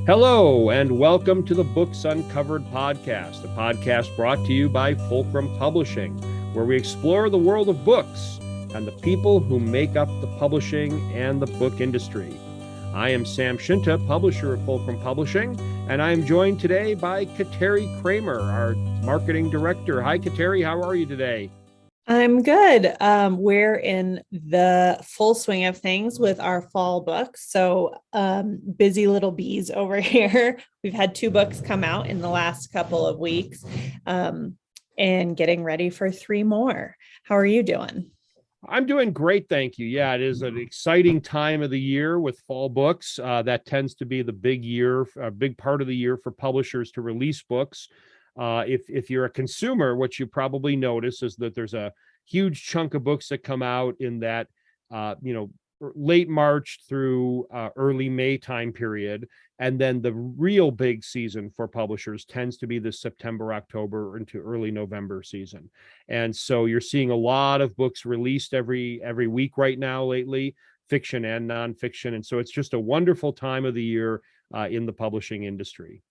Hello, and welcome to the Books Uncovered podcast, a podcast brought to you by Fulcrum Publishing, where we explore the world of books and the people who make up the publishing and the book industry. I am Sam Shinta, publisher of Fulcrum Publishing, and I am joined today by Kateri Kramer, our marketing director. Hi, Kateri, how are you today? I'm good. We're in the full swing of things with our fall books. So busy little bees over here. We've had 2 books come out in the last couple of weeks and getting ready for 3 more. How are you doing? I'm doing great, thank you. Yeah, it is an exciting time of the year with fall books. That tends to be the big part of the year for publishers to release books. If you're a consumer, what you probably notice is that there's a huge chunk of books that come out in that late March through early May time period. And then the real big season for publishers tends to be the September, October into early November season. And so you're seeing a lot of books released every week right now lately, fiction and nonfiction. And so it's just a wonderful time of the year in the publishing industry.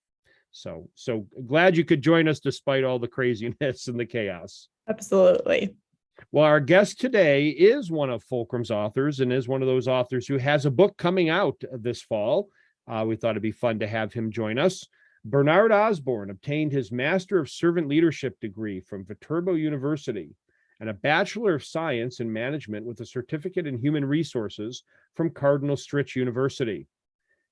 So glad you could join us despite all the craziness and the chaos. Absolutely. Well, our guest today is one of Fulcrum's authors and is one of those authors who has a book coming out this fall. We thought it'd be fun to have him join us. Bernard Osborne obtained his Master of Servant Leadership degree from Viterbo University and a Bachelor of Science in Management with a certificate in Human Resources from Cardinal Stritch University.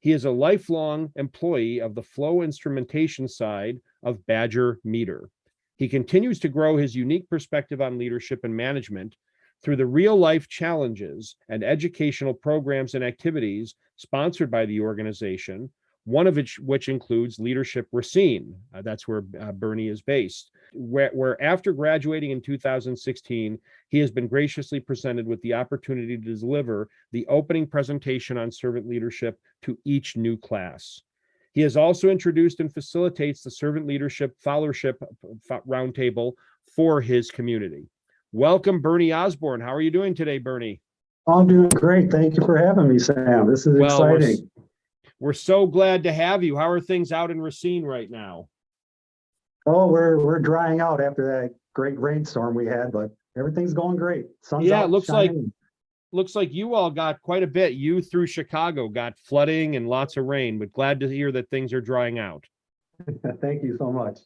He is a lifelong employee of the flow instrumentation side of Badger Meter. He continues to grow his unique perspective on leadership and management through the real-life challenges and educational programs and activities sponsored by the organization, one of which includes Leadership Racine. That's where Bernie is based, where after graduating in 2016, he has been graciously presented with the opportunity to deliver the opening presentation on servant leadership to each new class. He has also introduced and facilitates the Servant Leadership Fellowship Roundtable for his community. Welcome, Bernie Osborne. How are you doing today, Bernie? I'm doing great. Thank you for having me, Sam. This is exciting. We're so glad to have you. How are things out in Racine right now? Oh, we're drying out after that great rainstorm we had, but everything's going great. Sun's out, it looks shining. like you all got quite a bit. You through Chicago got flooding and lots of rain, but glad to hear that things are drying out. Thank you so much.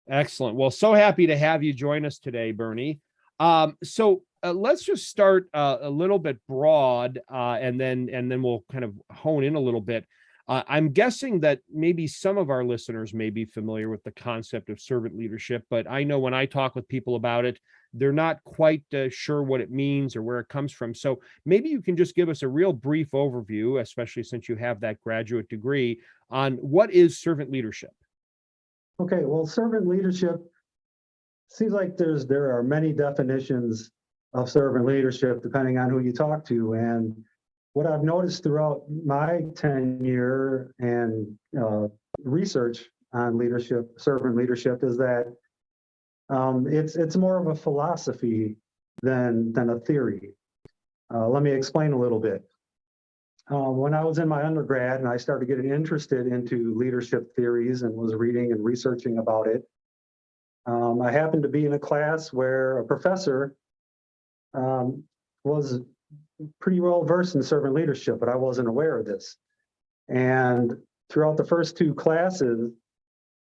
Excellent. Well, so happy to have you join us today, Bernie. Let's just start a little bit broad, and then we'll kind of hone in a little bit. I'm guessing that maybe some of our listeners may be familiar with the concept of servant leadership, but I know when I talk with people about it, they're not quite sure what it means or where it comes from. So maybe you can just give us a real brief overview, especially since you have that graduate degree, on what is servant leadership. Okay, well, servant leadership seems like there are many definitions of servant leadership depending on who you talk to. And what I've noticed throughout my tenure and research on leadership, servant leadership, is that it's more of a philosophy than a theory. Let me explain a little bit. When I was in my undergrad and I started getting interested into leadership theories and was reading and researching about it, I happened to be in a class where a professor was pretty well versed in servant leadership, but I wasn't aware of this. And throughout the first 2 classes,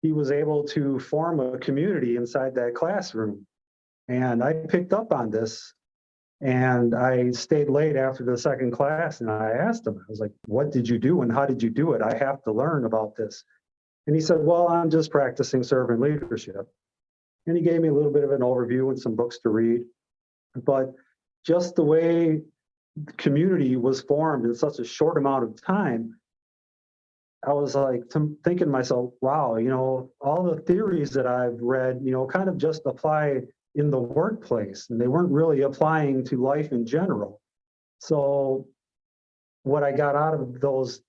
he was able to form a community inside that classroom. And I picked up on this, and I stayed late after the second class, and I asked him, I was like, what did you do and how did you do it? I have to learn about this. And he said, well, I'm just practicing servant leadership. And he gave me a little bit of an overview and some books to read. But just the way the community was formed in such a short amount of time, I was like thinking to myself, wow, all the theories that I've read, kind of just apply in the workplace, and they weren't really applying to life in general. So what I got out of those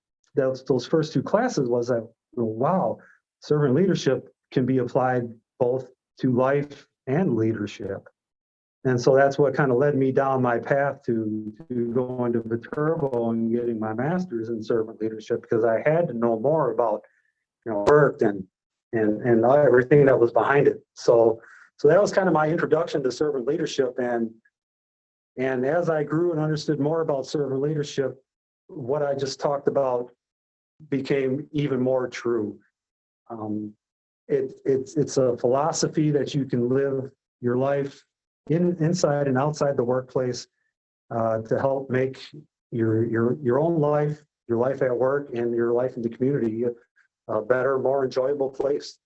first 2 classes was that, wow, servant leadership can be applied both to life and leadership. And so that's what kind of led me down my path to go into Viterbo and getting my master's in servant leadership, because I had to know more about, work and everything that was behind it. So that was kind of my introduction to servant leadership. And as I grew and understood more about servant leadership, what I just talked about became even more true. It's a philosophy that you can live your life inside and outside the workplace, to help make your own life, your life at work, and your life in the community a better, more enjoyable place.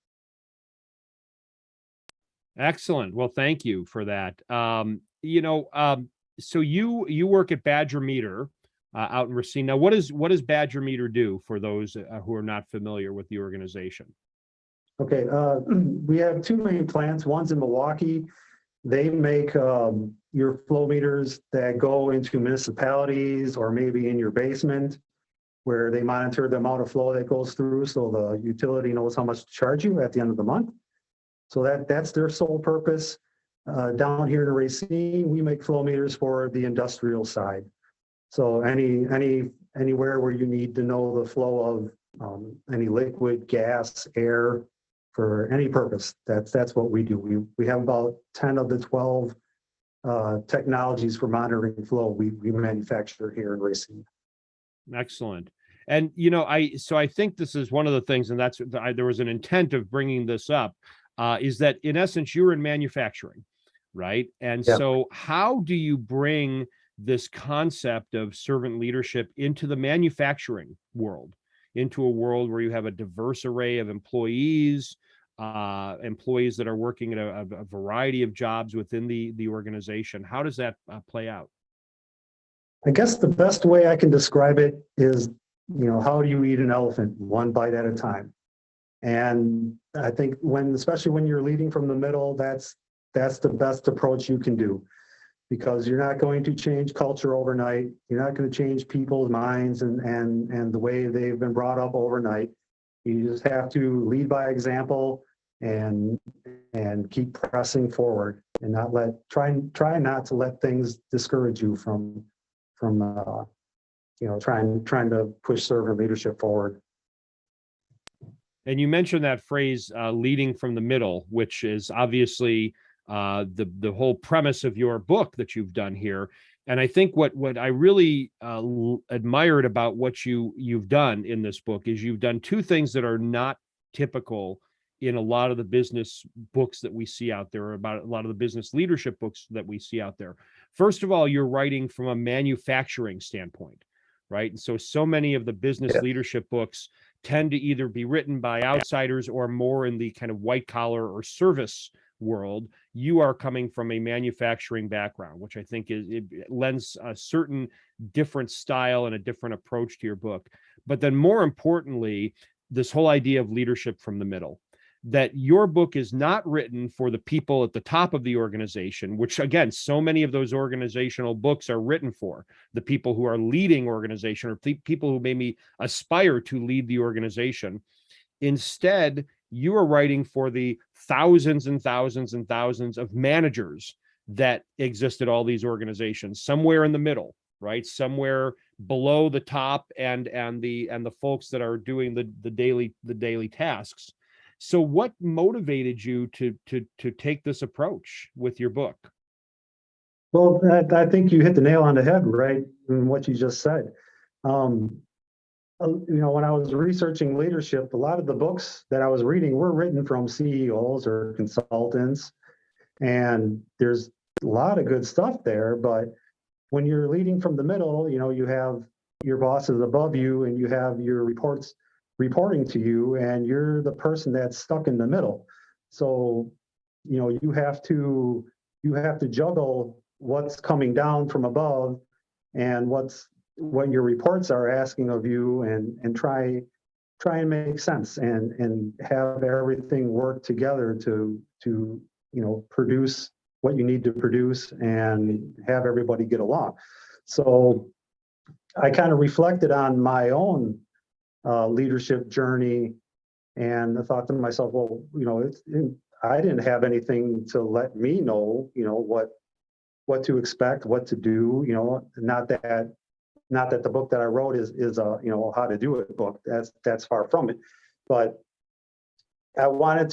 Excellent. Well, thank you for that. So you work at Badger Meter out in Racine. Now, what does Badger Meter do for those who are not familiar with the organization? Okay, we have two main plants. One's in Milwaukee. They make your flow meters that go into municipalities or maybe in your basement, where they monitor the amount of flow that goes through, so the utility knows how much to charge you at the end of the month. So that's their sole purpose. Down here in Racine, we make flow meters for the industrial side. So anywhere where you need to know the flow of any liquid, gas, air, for any purpose, that's what we do. We have about 10 of the 12 technologies for monitoring flow we manufacture here in Racine. Excellent. And I think this is one of the things, and there was an intent of bringing this up, is that in essence you're in manufacturing, right? And Yeah. so how do you bring this concept of servant leadership into the manufacturing world, into a world where you have a diverse array of employees that are working at a variety of jobs within the organization? How does that play out? I guess the best way I can describe it is, how do you eat an elephant? One bite at a time. And I think especially when you're leading from the middle, that's the best approach you can do, because you're not going to change culture overnight. You're not going to change people's minds and the way they've been brought up overnight. You just have to lead by example and keep pressing forward, and try not to let things discourage you from trying to push servant leadership forward. And you mentioned that phrase, leading from the middle, which is obviously the whole premise of your book that you've done here. And I think what I really admired about what you've done in this book is you've done two things that are not typical in a lot of the business books that we see out there, about a lot of the business leadership books that we see out there. First of all, you're writing from a manufacturing standpoint, right? And so many of the business leadership books tend to either be written by outsiders or more in the kind of white collar or service world. You are coming from a manufacturing background, which I think it lends a certain different style and a different approach to your book. But then more importantly, this whole idea of leadership from the middle, that your book is not written for the people at the top of the organization, which again, so many of those organizational books are written for the people who are leading organization or people who maybe aspire to lead the organization. Instead, you are writing for the thousands and thousands and thousands of managers that exist at all these organizations, somewhere in the middle, right? Somewhere below the top and the folks that are doing the daily tasks. So what motivated you to take this approach with your book? Well, I think you hit the nail on the head, right, in what you just said. When I was researching leadership, a lot of the books that I was reading were written from CEOs or consultants, and there's a lot of good stuff there. But when you're leading from the middle, you have your bosses above you, and you have your reports reporting to you, and you're the person that's stuck in the middle. So, you have to juggle what's coming down from above and what your reports are asking of you, and try and make sense and have everything work together to produce what you need to produce and have everybody get along. So I kind of reflected on my own leadership journey, and I thought to myself, well, I didn't have anything to let me know, what to expect, what to do, not that the book that I wrote is a, how to do it book. That's far from it. But I wanted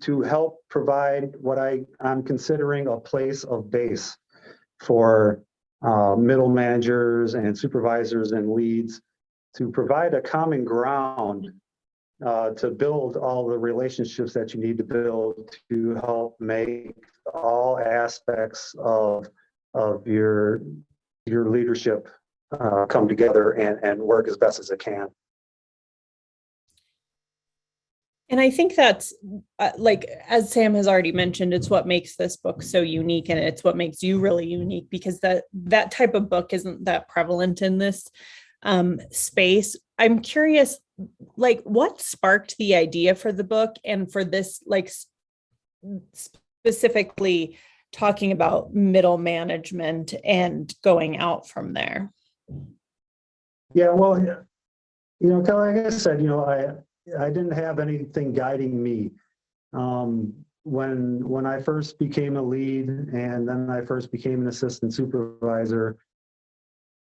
to help provide what I'm considering a place of base for middle managers and supervisors and leads, to provide a common ground to build all the relationships that you need to build to help make all aspects of your leadership come together and work as best as it can. And I think that's like, as Sam has already mentioned, it's what makes this book so unique, and it's what makes you really unique, because that type of book isn't that prevalent in this space. I'm curious, like, what sparked the idea for the book, and for this, like, specifically talking about middle management and going out from there? Yeah, well, like I said, I didn't have anything guiding me. When I first became a lead, and then I first became an assistant supervisor,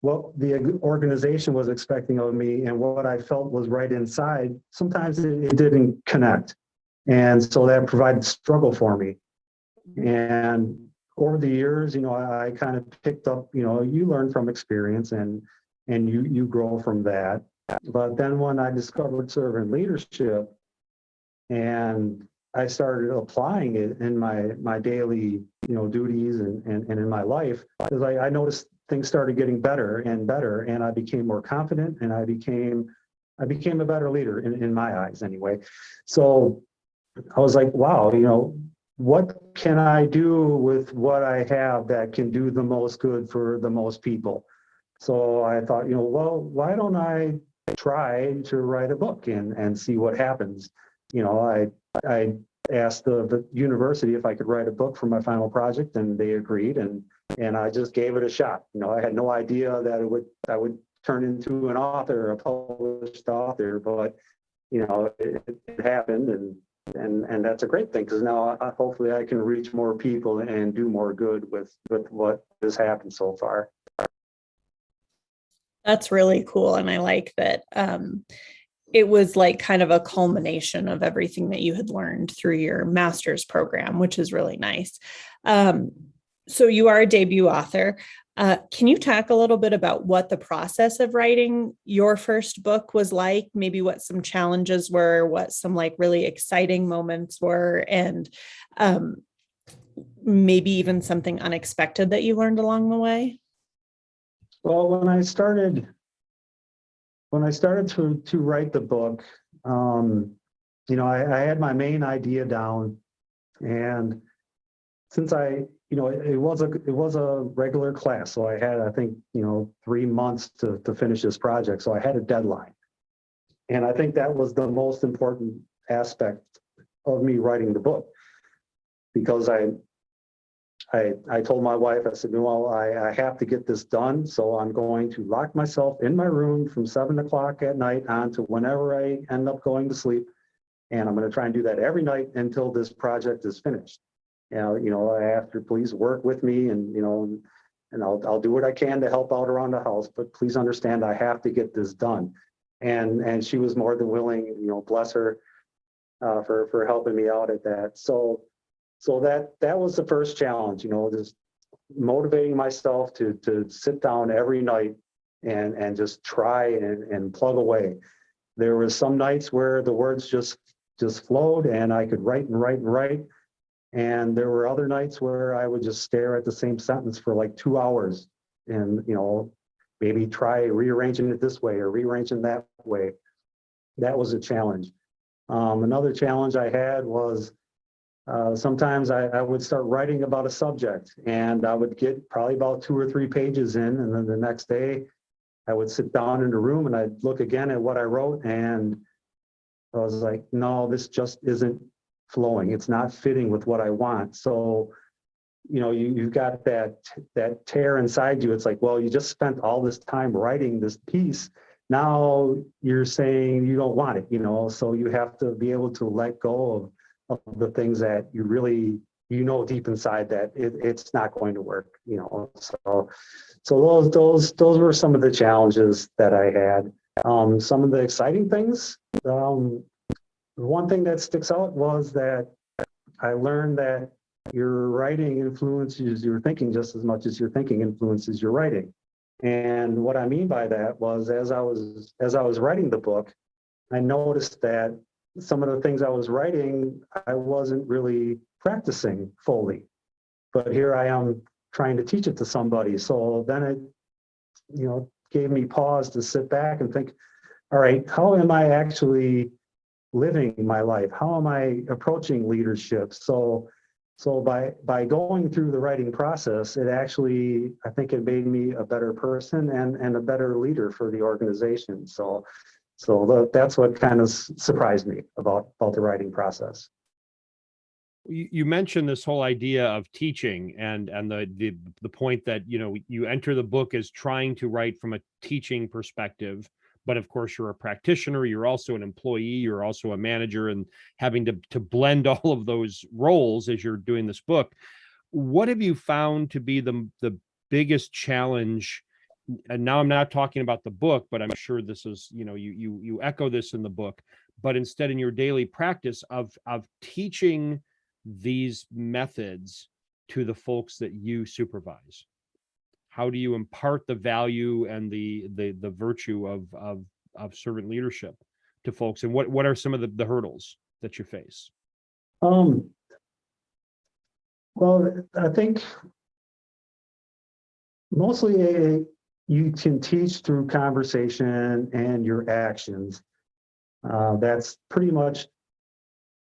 what the organization was expecting of me and what I felt was right inside, sometimes it didn't connect. And so that provided struggle for me. And over the years, I kind of picked up, you learn from experience, and you grow from that. But then when I discovered servant leadership, and I started applying it in my daily, duties and in my life, because I noticed things started getting better and better, and I became more confident, and I became a better leader in my eyes anyway. So I was like, wow, what can I do with what I have that can do the most good for the most people? So I thought, well, why don't I try to write a book and see what happens? I asked the university if I could write a book for my final project, and they agreed, and I just gave it a shot. I had no idea that I would turn into an author, a published author, but it happened, and that's a great thing, because now hopefully I can reach more people and do more good with what has happened so far. That's really cool. And I like that it was like kind of a culmination of everything that you had learned through your master's program, which is really nice. So you are a debut author. Can you talk a little bit about what the process of writing your first book was like? Maybe what some challenges were, what some like really exciting moments were, and maybe even something unexpected that you learned along the way? Well, when I started to write the book, I had my main idea down, and since it was a regular class, so I had, I think, 3 months to finish this project, so I had a deadline, and I think that was the most important aspect of me writing the book, because I told my wife, I said, well, I have to get this done, so I'm going to lock myself in my room from 7 o'clock at night on to whenever I end up going to sleep. And I'm going to try and do that every night until this project is finished. I asked her, please work with me, and I'll do what I can to help out around the house, but please understand I have to get this done. And she was more than willing, bless her, for helping me out at that. So that was the first challenge, just motivating myself to sit down every night and just try and plug away. There were some nights where the words just flowed, and I could write and write and write. And there were other nights where I would just stare at the same sentence for like 2 hours, and maybe try rearranging it this way or rearranging that way. That was a challenge. Another challenge I had was, sometimes I would start writing about a subject, and I would get probably about 2 or 3 pages in, and then the next day I would sit down in the room and I'd look again at what I wrote, and I was like, no, this just isn't flowing. It's not fitting with what I want. So, you've got that tear inside you. It's like, well, you just spent all this time writing this piece. Now you're saying you don't want it, so you have to be able to let go of the things that you really you know deep inside that it's not going to work, you know. So those were some of the challenges that I had. Some of the exciting things. One thing that sticks out was that I learned that your writing influences your thinking just as much as your thinking influences your writing. And what I mean by that was as I was writing the book, I noticed that some of the things I was writing, I wasn't really practicing fully. But here I am trying to teach it to somebody. So then it, gave me pause to sit back and think, all right, how am I actually living my life? How am I approaching leadership? So by going through the writing process, it actually, I think it made me a better person and a better leader for the organization. So that's what kind of surprised me about the writing process. You mentioned this whole idea of teaching and the point that, you enter the book as trying to write from a teaching perspective. But of course, you're a practitioner, you're also an employee, you're also a manager, and having to blend all of those roles as you're doing this book. What have you found to be the biggest challenge? And now I'm not talking about the book, but I'm sure this is, you echo this in the book, but instead in your daily practice of teaching these methods to the folks that you supervise. How do you impart the value and the virtue of servant leadership to folks? And what are some of the hurdles that you face? Well, I think mostly you can teach through conversation and your actions. That's pretty much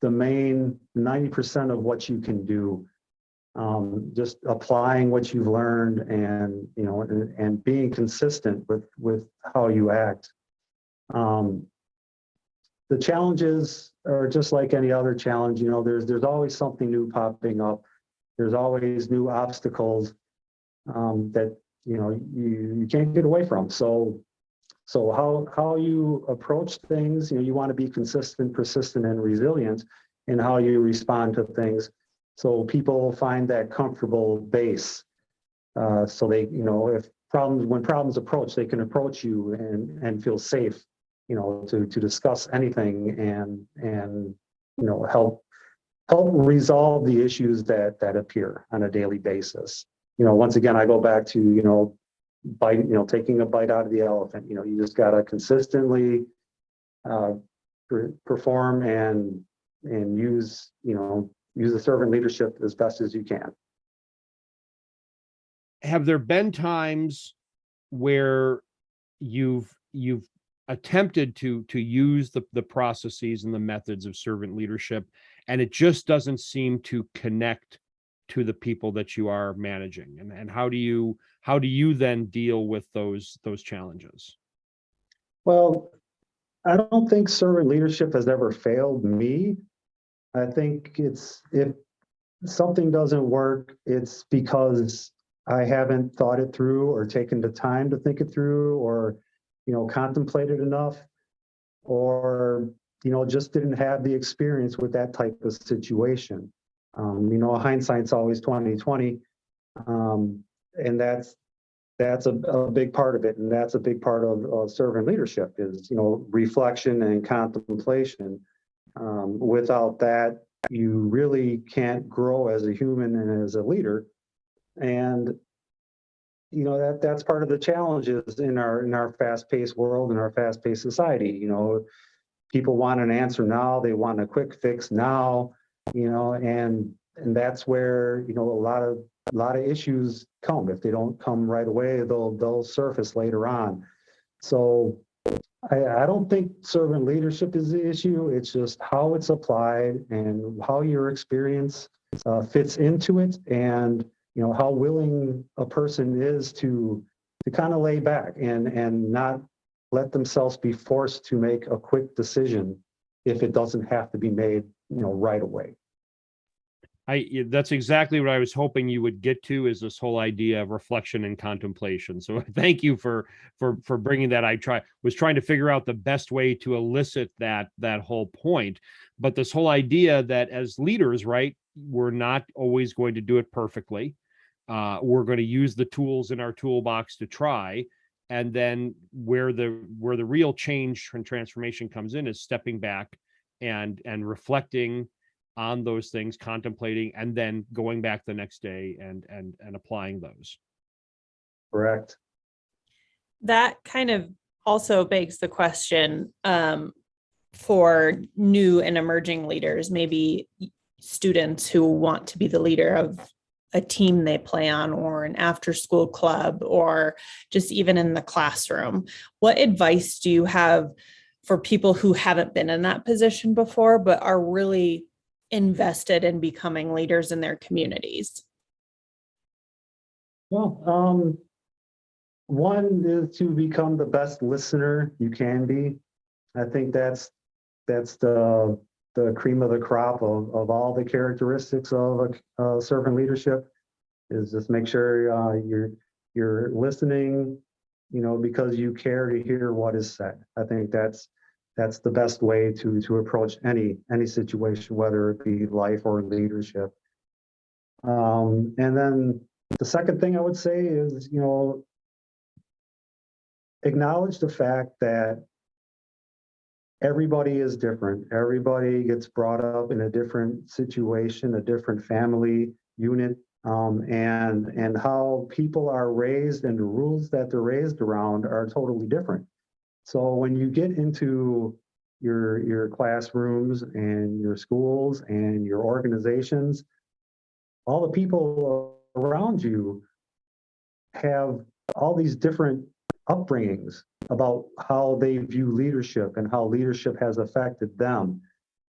the main 90% of what you can do. Just applying what you've learned and being consistent with how you act. The challenges are just like any other challenge. There's always something new popping up. There's always new obstacles that you can't get away from. So how you approach things, you want to be consistent, persistent, and resilient in how you respond to things. So people find that comfortable base. So they, when problems approach, they can approach you and feel safe, to discuss anything and help resolve the issues that appear on a daily basis. Once again, I go back to, taking a bite out of the elephant. You just got to consistently perform and use the servant leadership as best as you can. Have there been times where you've attempted to use the processes and the methods of servant leadership, and it just doesn't seem to connect to the people that you are managing? And how do you then deal with those challenges? Well, I don't think servant leadership has ever failed me. I think if something doesn't work, it's because I haven't thought it through or taken the time to think it through or, contemplated enough or, just didn't have the experience with that type of situation. Hindsight's always 20/20. And that's a big part of it. And that's a big part of servant leadership is, reflection and contemplation. Without that, you really can't grow as a human and as a leader. And that's part of the challenges in our fast-paced world, in our fast-paced society. People want an answer now, they want a quick fix now, and that's where a lot of issues come. If they don't come right away, they'll surface later on. So I don't think servant leadership is the issue. It's just how it's applied and how your experience fits into it, and how willing a person is to kind of lay back and not let themselves be forced to make a quick decision if it doesn't have to be made right away. That's exactly what I was hoping you would get to, is this whole idea of reflection and contemplation. So thank you for bringing that. Was trying to figure out the best way to elicit that whole point. But this whole idea that as leaders, right, we're not always going to do it perfectly. We're going to use the tools in our toolbox to try. And then where the real change and transformation comes in is stepping back and reflecting on those things, contemplating, and then going back the next day and applying those. Correct. That kind of also begs the question, for new and emerging leaders, maybe students who want to be the leader of a team they play on, or an after school club, or just even in the classroom. What advice do you have for people who haven't been in that position before, but are really invested in becoming leaders in their communities? Well, one is to become the best listener you can be. I think that's the cream of the crop of all the characteristics of a servant leadership, is just make sure you're listening, because you care to hear what is said. I think that's the best way to approach any situation, whether it be life or leadership. And then the second thing I would say is, acknowledge the fact that everybody is different. Everybody gets brought up in a different situation, a different family unit, and how people are raised and the rules that they're raised around are totally different. So when you get into your classrooms and your schools and your organizations, all the people around you have all these different upbringings about how they view leadership and how leadership has affected them.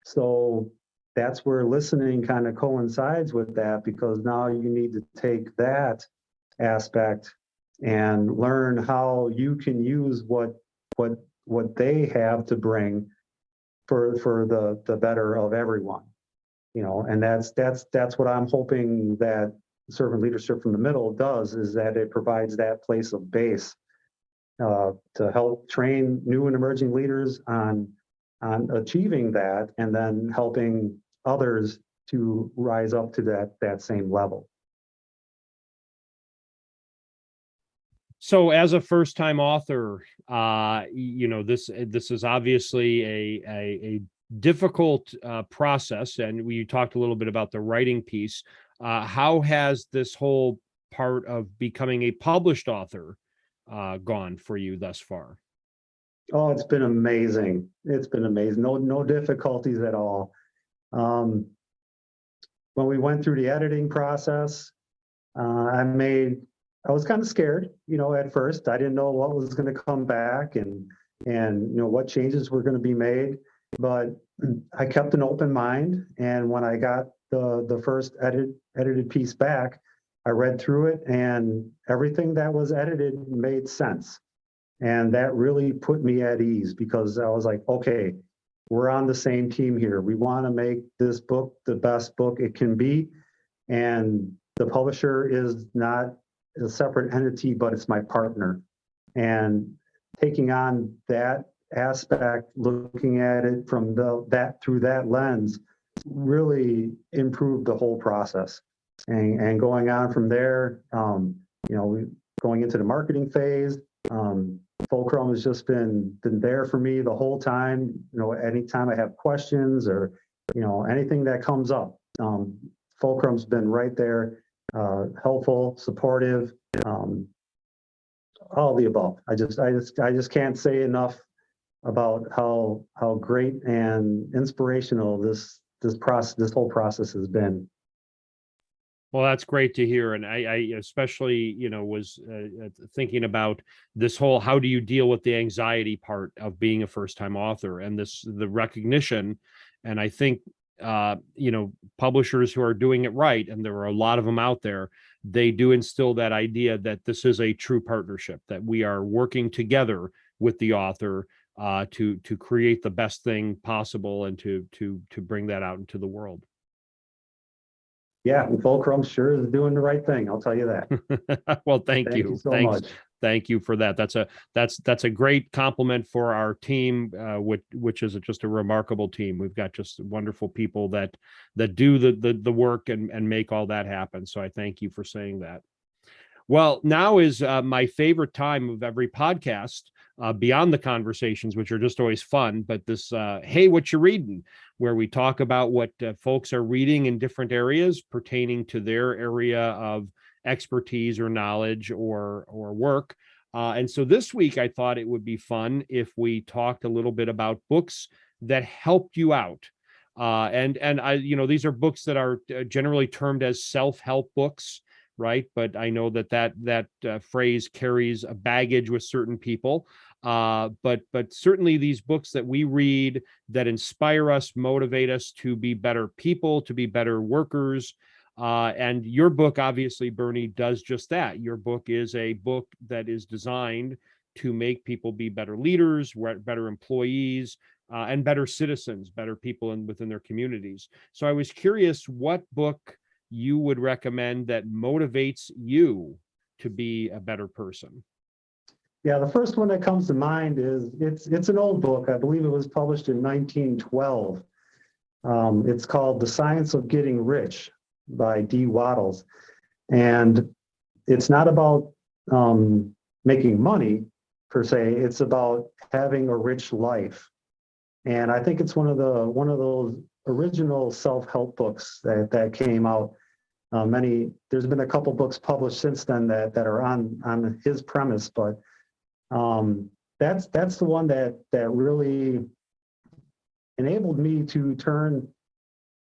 So that's where listening kind of coincides with that, because now you need to take that aspect and learn how you can use what they have to bring for the better of everyone. And that's what I'm hoping that servant leadership from the middle does, is that it provides that place of base to help train new and emerging leaders on achieving that, and then helping others to rise up to that same level. So as a first-time author, this is obviously a difficult process, and we talked a little bit about the writing piece. How has this whole part of becoming a published author gone for you thus far? Oh, it's been amazing. It's been amazing. No difficulties at all. When we went through the editing process, I was kind of scared, at first. I didn't know what was going to come back and what changes were going to be made, but I kept an open mind. And when I got the first edited piece back, I read through it, and everything that was edited made sense. And that really put me at ease, because I was like, okay, we're on the same team here. We want to make this book the best book it can be. And the publisher is not a separate entity, but it's my partner. And taking on that aspect, looking at it from through that lens, really improved the whole process. And going on from there, going into the marketing phase, Fulcrum has just been there for me the whole time. Anytime I have questions or anything that comes up, Fulcrum's been right there, helpful, supportive, all the above. I just can't say enough about how great and inspirational this whole process has been. Well, that's great to hear. And I especially, was thinking about this whole, how do you deal with the anxiety part of being a first-time author, and the recognition. And I think, publishers who are doing it right, and there are a lot of them out there, they do instill that idea that this is a true partnership, that we are working together with the author to create the best thing possible, and to bring that out into the world. Yeah, and Fulcrum sure is doing the right thing. I'll tell you that. Well, thank you. Thank you so Thanks. much. Thank you for that. That's a great compliment for our team, which is just a remarkable team. We've got just wonderful people that do the work and make all that happen. So I thank you for saying that. Well, now is my favorite time of every podcast, beyond the conversations, which are just always fun, but this, hey, what you reading, where we talk about what folks are reading in different areas pertaining to their area of expertise or knowledge or work. And so this week, I thought it would be fun if we talked a little bit about books that helped you out. And I, these are books that are generally termed as self-help books, right? But I know that phrase carries a baggage with certain people. But certainly these books that we read that inspire us, motivate us to be better people, to be better workers. And your book, obviously, Bernie, does just that. Your book is a book that is designed to make people be better leaders, better employees, and better citizens, better people within their communities. So I was curious what book you would recommend that motivates you to be a better person. Yeah, the first one that comes to mind is it's an old book. I believe it was published in 1912. It's called The Science of Getting Rich by D. Wattles. And it's not about making money per se, it's about having a rich life. And I think it's one of those original self-help books that came out. There's been a couple books published since then that are on his premise, but that's the one that really enabled me to turn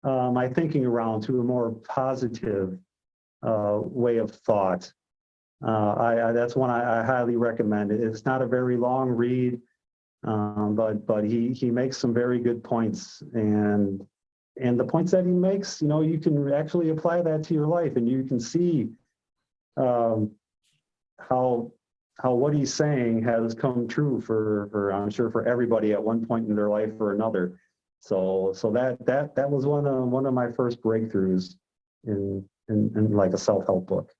my thinking around to a more positive way of thought. That's one I highly recommend. It's not a very long read, but he makes some very good points, and the points that he makes, you can actually apply that to your life, and you can see how what he's saying has come true for I'm sure for everybody at one point in their life or another. So that was one of my first breakthroughs in like a self-help book.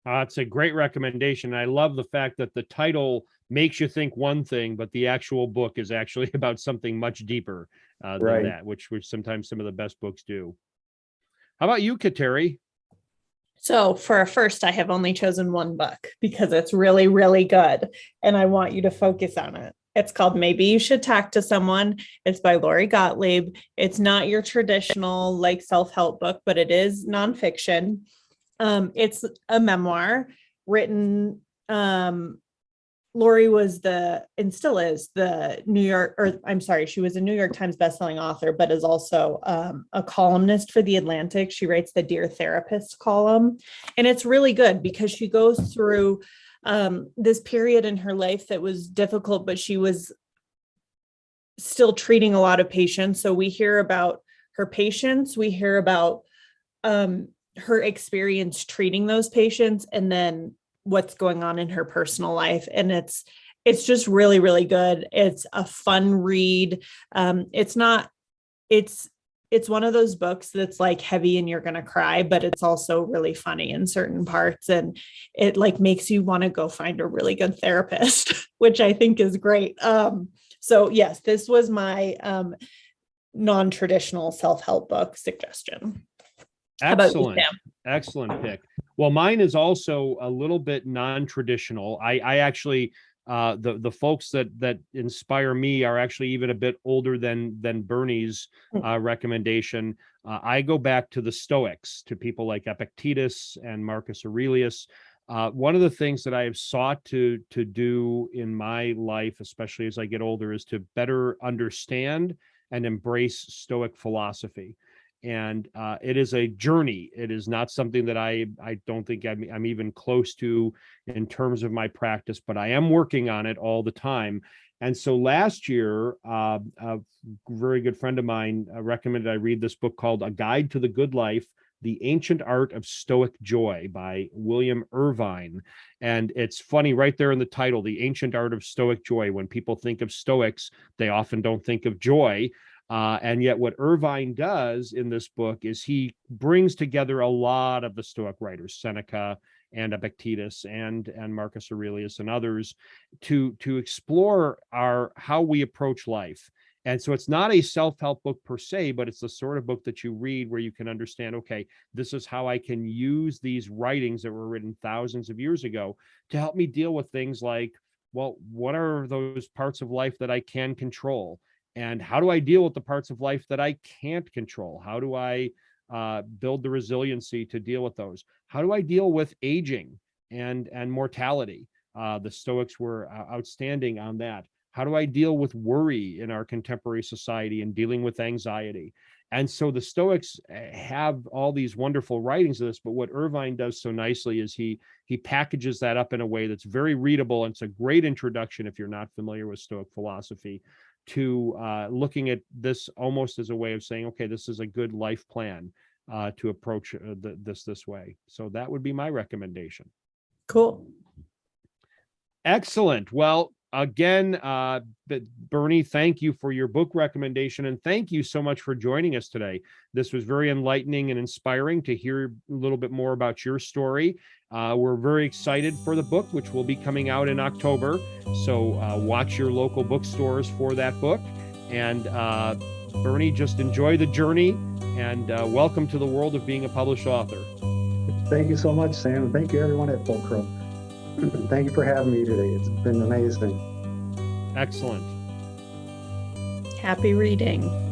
It's a great recommendation. I love the fact that the title makes you think one thing, but the actual book is actually about something much deeper than Right. that, which sometimes some of the best books do. How about you, Kateri? So for a first, I have only chosen one book because it's really, really good. And I want you to focus on it. It's called Maybe You Should Talk to Someone. It's by Lori Gottlieb. It's not your traditional like self-help book, but it is nonfiction. It's a memoir written. Lori was and still is she was a New York Times bestselling author, but is also a columnist for The Atlantic. She writes the Dear Therapist column. And it's really good because she goes through this period in her life that was difficult, but she was still treating a lot of patients. So we hear about her patients, we hear about her experience treating those patients, and then what's going on in her personal life. And it's just really, really good. It's a fun read. It's one of those books that's like heavy and you're going to cry, but it's also really funny in certain parts. And it like makes you want to go find a really good therapist, which I think is great. So yes, this was my non-traditional self-help book suggestion. Excellent. Excellent pick. Well, mine is also a little bit non-traditional. I actually, the folks that inspire me are actually even a bit older than Bernie's recommendation. I go back to the Stoics, to people like Epictetus and Marcus Aurelius. One of the things that I have sought to do in my life, especially as I get older, is to better understand and embrace Stoic philosophy. And it is a journey. It is not something that I don't think I'm even close to in terms of my practice, but I am working on it all the time. And so last year, a very good friend of mine recommended I read this book called A Guide to the Good Life, The Ancient Art of Stoic Joy by William Irvine. And it's funny, right there in the title, The Ancient Art of Stoic Joy. When people think of Stoics, they often don't think of joy. And yet what Irvine does in this book is he brings together a lot of the Stoic writers, Seneca and Epictetus and Marcus Aurelius and others to explore how we approach life. And so it's not a self-help book per se, but it's the sort of book that you read where you can understand, okay, this is how I can use these writings that were written thousands of years ago to help me deal with things like, well, what are those parts of life that I can control? And how do I deal with the parts of life that I can't control? How do I build the resiliency to deal with those? How do I deal with aging and mortality? The Stoics were outstanding on that. How do I deal with worry in our contemporary society and dealing with anxiety? And so the Stoics have all these wonderful writings of this, but what Irvine does so nicely is he packages that up in a way that's very readable. And it's a great introduction, if you're not familiar with Stoic philosophy, to looking at this almost as a way of saying, okay, this is a good life plan to approach this way. So that would be my recommendation. Cool. Excellent. Well, again, Bernie, thank you for your book recommendation, and thank you so much for joining us today. This was very enlightening and inspiring to hear a little bit more about your story. We're very excited for the book, which will be coming out in October. So watch your local bookstores for that book. And Bernie, just enjoy the journey, and welcome to the world of being a published author. Thank you so much, Sam. And thank you, everyone at Fulcrum. Thank you for having me today. It's been amazing. Excellent. Happy reading.